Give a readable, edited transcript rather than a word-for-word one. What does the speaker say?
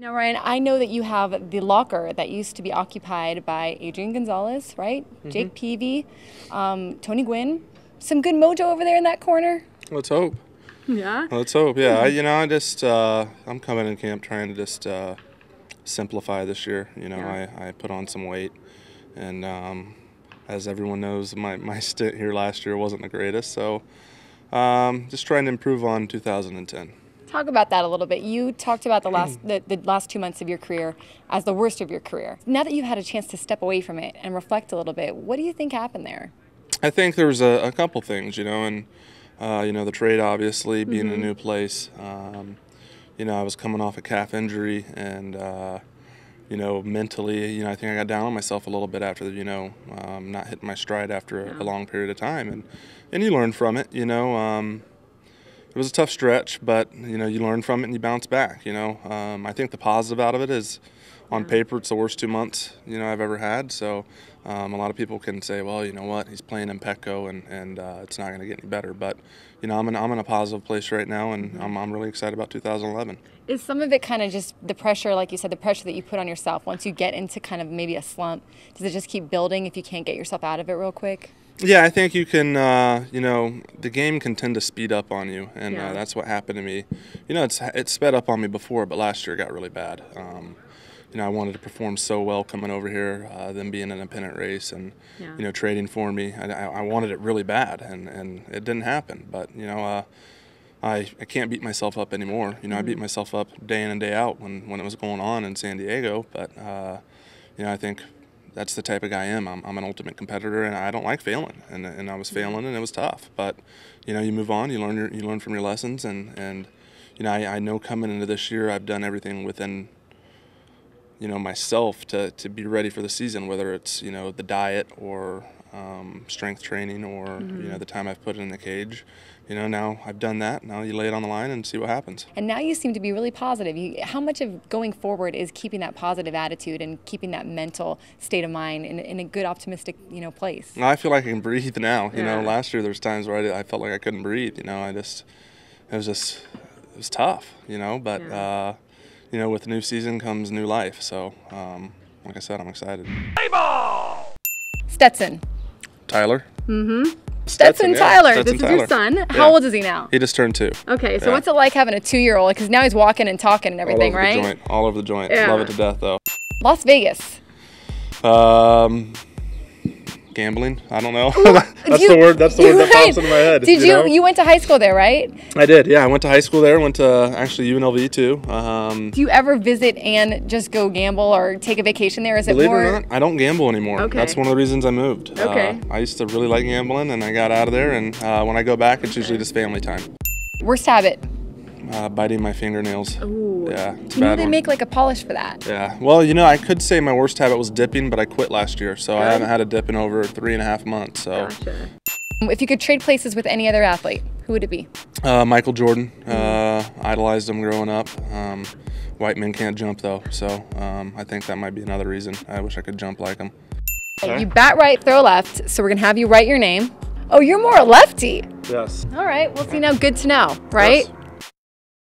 Now, Ryan, I know that you have the locker that used to be occupied by Adrian Gonzalez, right? Jake Peavy, Tony Gwynn. Some good mojo over there in that corner. Let's hope. Yeah? Let's hope, yeah. I'm coming in camp trying to just simplify this year. I put on some weight. And as everyone knows, my stint here last year wasn't the greatest. So just trying to improve on 2010. Talk about that a little bit. You talked about the last 2 months of your career as the worst of your career. Now that you've had a chance to step away from it and reflect a little bit, what do you think happened there? I think there was a couple things, and the trade obviously being in a new place. I was coming off a calf injury, and mentally, I think I got down on myself a little bit after not hitting my stride after a long period of time, and you learn from it. It was a tough stretch, but you learn from it and you bounce back. I think the positive out of it is, on paper, it's the worst 2 months I've ever had. So a lot of people can say, well, you know what, he's playing in Petco and it's not going to get any better. But I'm in a positive place right now, and I'm really excited about 2011. Is some of it kind of just the pressure, like you said, the pressure that you put on yourself once you get into kind of maybe a slump? Does it just keep building if you can't get yourself out of it real quick? Yeah, I think you can, the game can tend to speed up on you, and that's what happened to me. It sped up on me before, but last year it got really bad. I wanted to perform so well coming over here, them being an independent race and, trading for me. I wanted it really bad, and it didn't happen. But, I can't beat myself up anymore. I beat myself up day in and day out when it was going on in San Diego. But, I think that's the type of guy I am. I'm an ultimate competitor, and I don't like failing. And I was failing, and it was tough. But, you move on. You learn from your lessons. And I know coming into this year, I've done everything within myself to be ready for the season, whether it's the diet or strength training or the time I've put in the cage. Now I've done that. Now you lay it on the line and see what happens. And now you seem to be really positive. How much of going forward is keeping that positive attitude and keeping that mental state of mind in a good, optimistic place? I feel like I can breathe now. Last year there's times where I felt like I couldn't breathe. It was tough. But. With the new season comes new life. So, like I said, I'm excited. Play ball! Stetson. Tyler. Stetson Tyler. Stetson This is Tyler. Your son. How old is he now? He just turned 2. Okay, so what's it like having a 2-year-old? Because now he's walking and talking and everything, right? All over the joint. Yeah. Love it to death, though. Las Vegas. Gambling? I don't know. That's the word that pops into my head. You went to high school there, right? I did, yeah. I went to high school there. Went to actually UNLV too. Do you ever visit and just go gamble or take a vacation there? Believe it or not, I don't gamble anymore. Okay. That's one of the reasons I moved. Okay. I used to really like gambling, and I got out of there. And when I go back, it's usually just family time. Worst habit? Biting my fingernails. Ooh. Yeah, it's a bad they one. make like a polish for that. Yeah. Well, I could say my worst habit was dipping, but I quit last year, so I haven't had a dip in over 3.5 months. So. Gotcha. If you could trade places with any other athlete, who would it be? Michael Jordan. Idolized him growing up. White men can't jump though, so I think that might be another reason. I wish I could jump like him. You bat right, throw left, so we're gonna have you write your name. Oh, you're more a lefty. Yes. All right. Well, see, now good to know, right? Yes.